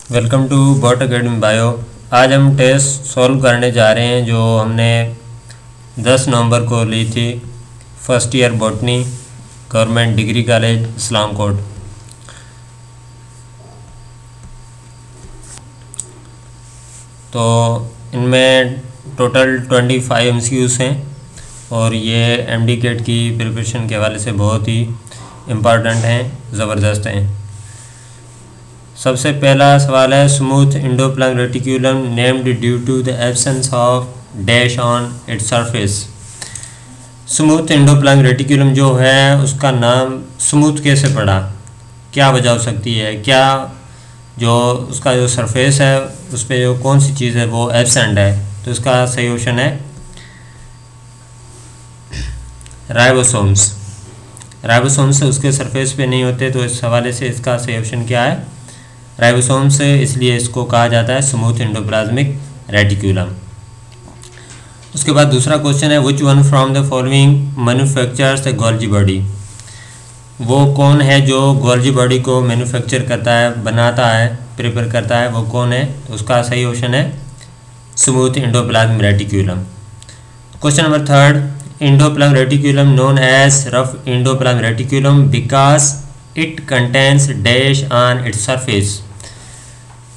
Welcome to Bot Academy Bio. आज हम test solve करने जा रहे हैं जो हमने 10 नवंबर को ली थी। First year botany, government degree college, Islam Kot. तो इनमें टोटल 25 एमसीक्यूज़ हैं और ये एमडी कैट की प्रिपरेशन के हवाले से बहुत ही इम्पॉर्टेंट हैं, ज़बरदस्त हैं। सबसे पहला सवाल है, smooth endoplasmic reticulum named due to the absence of dash on its surface. Smooth endoplasmic reticulum जो है उसका नाम स्मूथ कैसे पड़ा, क्या वजह हो सकती है, क्या जो उसका जो सरफेस है उस पर जो कौन सी चीज़ है वो एब्सेंट है। तो इसका सही ऑप्शन है राइबोसोम्स। राइबोसोम्स उसके सरफेस पे नहीं होते, तो इस हवाले से इसका सही ऑप्शन क्या है, राइबोसोम्स। इसलिए इसको कहा जाता है स्मूथ एंडोप्लाज्मिक रेटिक्यूलम। उसके बाद दूसरा क्वेश्चन है, which one from the following manufactures the Golgi body. वो कौन है जो गोल्जी बॉडी को मैन्युफैक्चर करता है, बनाता है, प्रिपेयर करता है, वो कौन है। तो उसका सही ऑप्शन है smooth endoplasmic reticulum. Question number third, endoplasmic reticulum known as rough endoplasmic reticulum because it contains dash on its surface.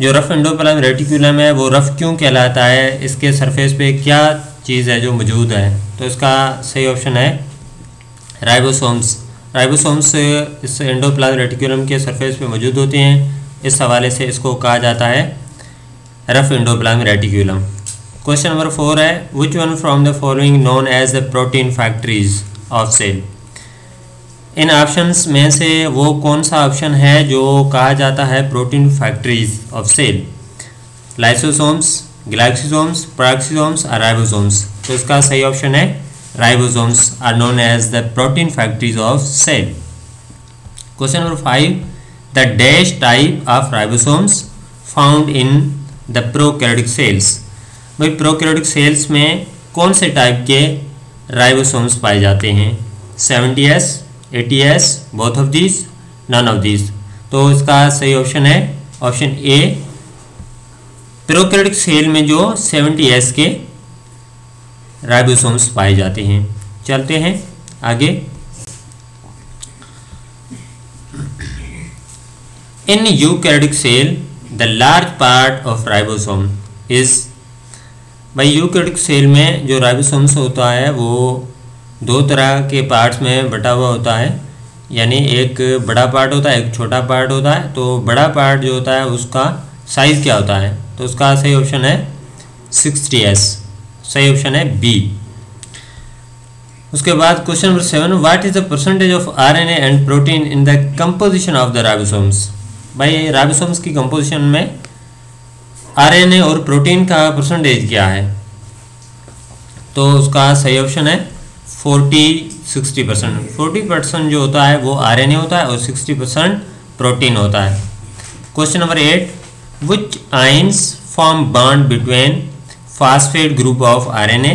जो रफ एंडोप्लाज्मिक रेटिक्यूलम है वो रफ क्यों कहलाता है, इसके सरफेस पे क्या चीज़ है जो मौजूद है। तो इसका सही ऑप्शन है राइबोसोम्स। राइबोसोम्स इस एंडोप्लाज्मिक रेटिक्यूलम के सरफेस पे मौजूद होते हैं, इस हवाले से इसको कहा जाता है rough endoplasmic reticulum. Question number 4 है, which one from the following known as the protein factories of cell. इन ऑप्शंस में से वो कौन सा ऑप्शन है जो कहा जाता है protein factories of cell. Lysosomes, glyoxysomes, peroxisomes और राइबोसोम्स। तो इसका सही ऑप्शन है ribosomes are known as the protein factories of cell. Question number 5, the dash type of ribosomes found in the prokaryotic cells. भाई प्रोकैरियोटिक सेल्स में कौन से type के राइबोसोम्स पाए जाते हैं, 70S, 80S, both of this, none of this. तो इसका सही ऑप्शन है ऑप्शन ए, प्रोकैरियोटिक सेल में जो 70S के राइबोसोम्स पाए जाते हैं। चलते हैं आगे। In eukaryotic cell the large part of ribosome is. भाई यूकैरियोटिक सेल में जो राइबोसोम्स होता है वो दो तरह के पार्ट्स में बटा हुआ होता है, यानी एक बड़ा पार्ट होता है, एक छोटा पार्ट होता है। तो बड़ा पार्ट जो होता है उसका साइज़ क्या होता है, तो उसका सही ऑप्शन है 60S। सही ऑप्शन है बी। उसके बाद question number 7, what is the percentage of RNA and protein in the composition of the ribosomes. भाई राइबोसोम्स की कंपोजिशन में RNA और प्रोटीन का परसेंटेज क्या है। तो उसका सही ऑप्शन है 40-60%। 40% जो होता है वो RNA होता है और 60% प्रोटीन होता है। Question number 8, which ions form bond between phosphate group of RNA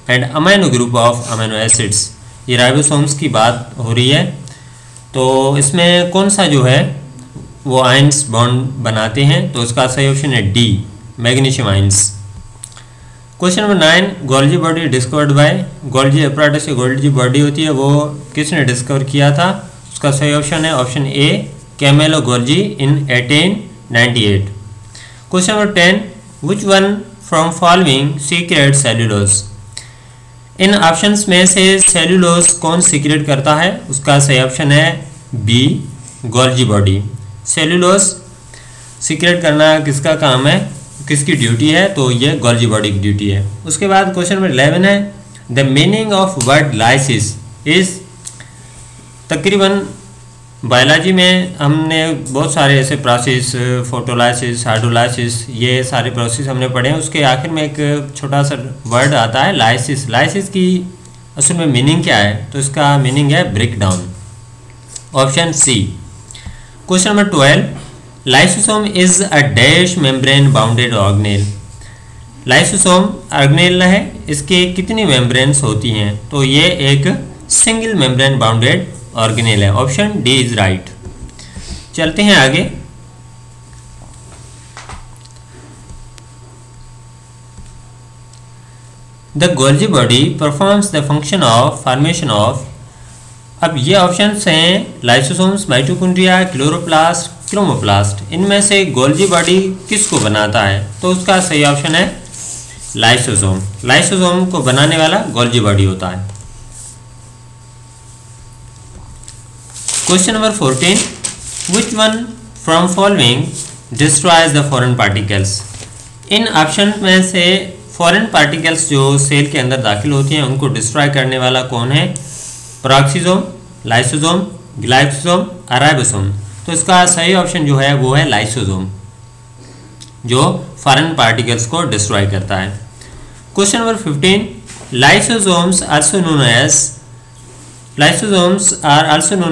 and amino group of amino acids. ये राइबोसोम्स की बात हो रही है, तो इसमें कौन सा जो है वो आइंस बॉन्ड बनाते हैं। तो इसका सही ऑप्शन है D, magnesium ions. Question number 9, Golgi body discovered by. Golgi apparatus से गोल्जी बॉडी होती है, वो किसने डिस्कवर किया था। उसका सही ऑप्शन है option A, Camillo Golgi in 1898। Question number 10, which one from following secrete cellulose. इन ऑप्शंस में से सेल्यूलोज कौन सीक्रेट करता है। उसका सही ऑप्शन है B, Golgi body. Cellulose secrete करना किसका काम है, किसकी ड्यूटी है, तो ये गोल्जी बॉडी की ड्यूटी है। उसके बाद क्वेश्चन नंबर 11 है, the meaning of word lysis is. तकरीबन बायोलॉजी में हमने बहुत सारे ऐसे प्रोसेस, फोटोलाइसिस, हाइड्रोलाइसिस, ये सारे प्रोसेस हमने पढ़े हैं। उसके आखिर में एक छोटा सा वर्ड आता है लाइसिस। लाइसिस की असल में मीनिंग क्या है, तो इसका मीनिंग है break down, option C. Question number 12, lysosome is a dash membrane bounded organelle. Lysosome organelle है, इसके कितनी मेम्ब्रेन्स होती हैं। तो ये एक सिंगल मेम्ब्रेन बाउंडेड ऑर्गेनेल है, ऑप्शन डी इज राइट। चलते हैं आगे। The Golgi body performs the function of formation of. अब ये ऑप्शंस हैं लाइसोसोम्स, माइटोकॉन्ड्रिया, क्लोरोप्लास्ट, क्रोमोप्लास्ट। इनमें से गोल्जी बॉडी किसको बनाता है? तो उसका सही ऑप्शन है लाइसोसोम। लाइसोसोम को बनाने वाला गोल्जी बॉडी होता है। Question number 14, which one from following destroys the foreign particles. In option में से फॉरेन पार्टिकल्स जो सेल के अंदर दाखिल होती हैं उनको डिस्ट्रॉय करने वाला कौन है? पेरोक्सिसोम, लाइसोसोम, ग्लाइकोसोम और राइबोसोम। तो इसका सही ऑप्शन जो है वो है लाइसोसोम, जो फॉरेन पार्टिकल्स को डिस्ट्रॉय करता है। Question number 15, lysosomes also known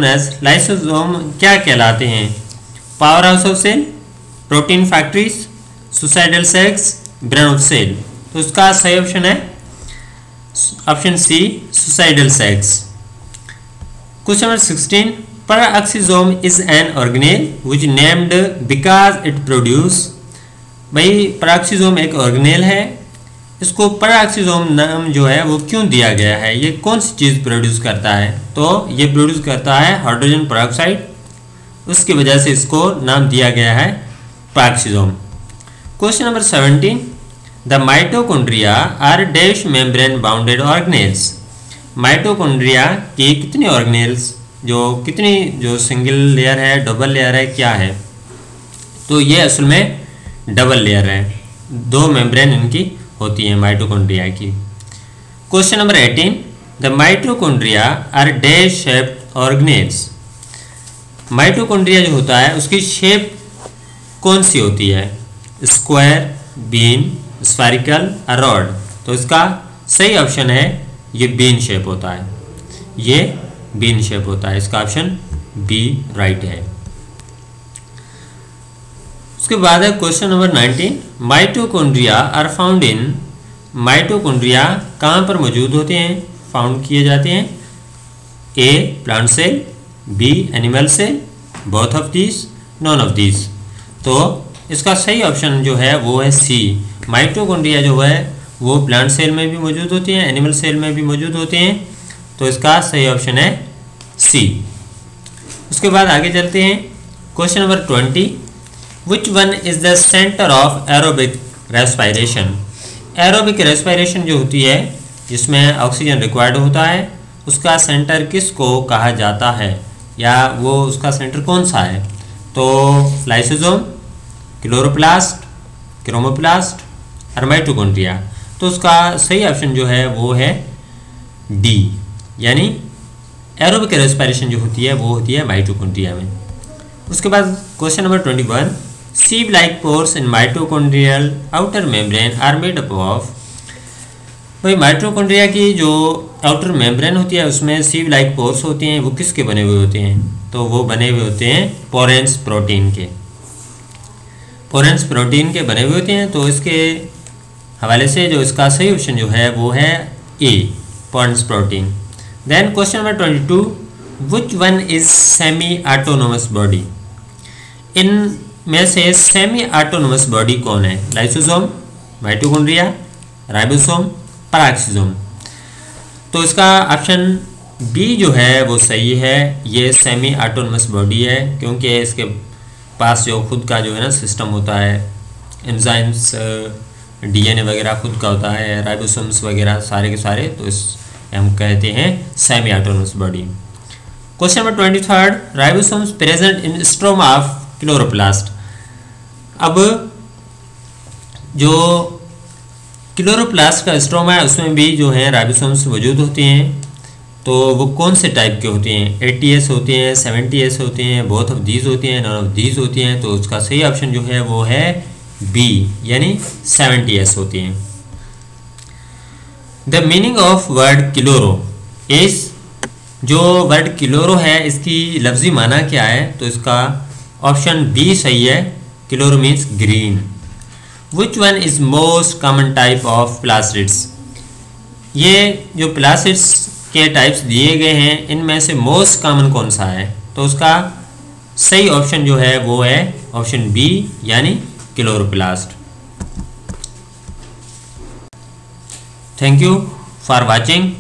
as lysosome क्या कहलाते हैं? Power house of cell, protein factories, suicidal cells, brain of cell. तो इसका सही ऑप्शन है option C, suicidal cells. Question number 16, peroxisome is an organelle which named because it produce. भाई peroxisome एक organelle है, इसको पेरोक्सिसोम नाम जो है वो क्यों दिया गया है? ये कौन सी चीज़ प्रोड्यूस करता है? तो ये प्रोड्यूस करता है हाइड्रोजन पेरोक्साइड, उसकी वजह से इसको नाम दिया गया है peroxisome. Question number 17, the mitochondria are dash membrane bounded organelles. Mitochondria की कितनी ऑर्गेनेल्स, जो सिंगल लेयर है, डबल लेयर है, क्या है? तो ये असल में डबल लेयर है, 2 मेम्ब्रेन इनकी होती है माइटोकॉन्ड्रिया की। Question number 18, the mitochondria are dash shaped organelles. Mitochondria जो होता है उसकी शेप कौन सी होती है? Square, bean, spherical, rod. तो इसका सही ऑप्शन है ये बीन शेप होता है, ये बीन शेप होता है। इसका ऑप्शन बी राइट है। उसके बाद है question number 19, mitochondria are found in. Mitochondria कहाँ पर मौजूद होते हैं, फाउंड किए जाते हैं? A plant cell, B animal cell, both of these, none of these. तो इसका सही ऑप्शन जो है वो है सी। माइटोकॉन्ड्रिया जो है वो प्लांट सेल में भी मौजूद होती हैं, एनिमल सेल में भी मौजूद होते हैं। तो इसका सही ऑप्शन है सी। उसके बाद आगे चलते हैं। Question number 20, which one is the centre of aerobic respiration. Aerobic respiration जो होती है जिसमें ऑक्सीजन रिक्वायर्ड होता है, उसका सेंटर किसको कहा जाता है, या वो उसका सेंटर कौन सा है? तो लाइसोसोम, क्लोरोप्लास्ट, क्रोमोप्लास्ट और माइटोकॉन्ड्रिया। तो उसका सही ऑप्शन जो है वो है डी, यानी एरोबिक रेस्पिरेशन जो होती है वो होती है माइटोकॉन्ड्रिया में। उसके बाद question number 21, sieve like pores in mitochondrial outer membrane are made up of। भाई माइटोकॉन्ड्रिया की जो आउटर मेम्ब्रेन होती है उसमें सीव लाइक पोर्स होते हैं, वो किसके बने हुए होते हैं? तो वो बने हुए होते हैं पोरेंस प्रोटीन के। पोरेंस प्रोटीन के बने हुए होते हैं। तो इसके हवाले से जो इसका सही ऑप्शन जो है वो है A, porins protein. Then question number 22, which one is semi autonomous body. इन में से सेमी ऑटोनोमस बॉडी कौन है? Lysosome, mitochondria, ribosome, peroxisome. तो इसका ऑप्शन बी जो है वो सही है, ये सेमी ऑटोनोमस बॉडी है, क्योंकि इसके पास जो खुद का जो है ना सिस्टम होता है, एंजाइम्स, डीएनए वगैरह खुद का होता है, राइबोसोम्स वगैरह सारे के सारे। तो इस हम कहते हैं semi autonomous body. Question number 23, ribosomes present in stroma of chloroplast. अब जो क्लोरोप्लास्ट का स्ट्रोमा है उसमें भी जो है राइबोसोम्स मौजूद होते हैं। तो वो कौन से टाइप के होते हैं? 80S होते हैं, 70S होते हैं, बोथ ऑफ दीज होती हैं, नॉन ऑफ दीज होती हैं। तो उसका सही ऑप्शन जो है वो है बी, यानी 70S होती हैं। The meaning of word chloro is, जो वर्ड क्लोरो है इसकी लफ्जी माना क्या है? तो इसका ऑप्शन बी सही है, chloro means green. Which one is most common type of plastids. ये जो प्लास्टिड्स के टाइप्स दिए गए हैं इनमें से मोस्ट कॉमन कौन सा है? तो उसका सही ऑप्शन जो है वो है ऑप्शन बी, यानी chloroplast. Thank you for watching.